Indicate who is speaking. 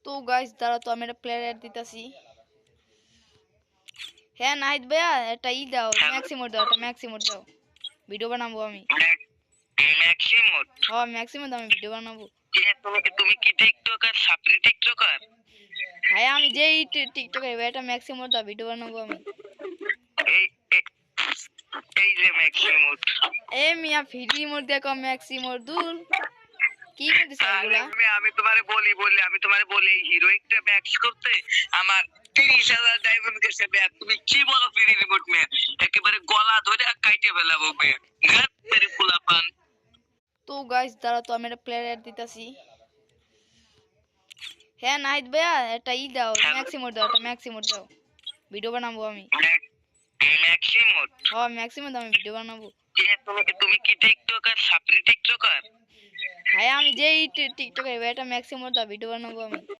Speaker 1: তো গাইস দাঁড়া তো আমি একটা প্লেয়ার অ্যাড দিতেছি। হ্যাঁ নাহিদ ভাইয়া একটা দাও, ম্যাক্সিমোড দাও, একটা ম্যাক্সিমোড দাও, ভিডিও বানাবো আমি।
Speaker 2: ম্যাক্সিমোড?
Speaker 1: হ্যাঁ ম্যাক্সিমোড দাও, আমি ভিডিও বানাবো।
Speaker 2: তুমি কি টিকটকার? সাপরি টিকটকার?
Speaker 1: হ্যাঁ আমি যেই টিকটকে এটা ম্যাক্সিমোড দাও, ভিডিও বানাবো আমি।
Speaker 2: এই এই যে ম্যাক্সিমোড।
Speaker 1: মিয়া ফ্রি মোড দেখো, ম্যাক্সিমোড দূর কি করতেছ এগুলা?
Speaker 2: আমি তোমারে বলি হিরোইকটা ম্যাক্স করতে আমার 30,000 ডায়মন্ড গেছে ব্যাগ। তুমি কি বলো ফ্রি রিমোট মে? একেবারে গলা ধরে কাইটে ফেলাবো মে। গাত মেরে ফুলাপান।
Speaker 1: তো গাইস দাঁড়া তো আমি একটা প্লেয়ার অ্যাড দিতেছি। হ্যাঁ নাহিদ ভাইয়া একটা দাও, ম্যাক্সিমোড দাও, একটা ম্যাক্সিমোড দাও, ভিডিও বানাবো আমি।
Speaker 2: ম্যাক্সিমোড?
Speaker 1: হ্যাঁ ম্যাক্সিমোড দাও, আমি ভিডিও বানাবো।
Speaker 2: তুমি কি টিকটকার? সাপরি টিকটকার?
Speaker 1: হ্যাঁ আমি যেই টিকটকে এটা ম্যাক্সিমোড দাও, ভিডিও বানাবো আমি।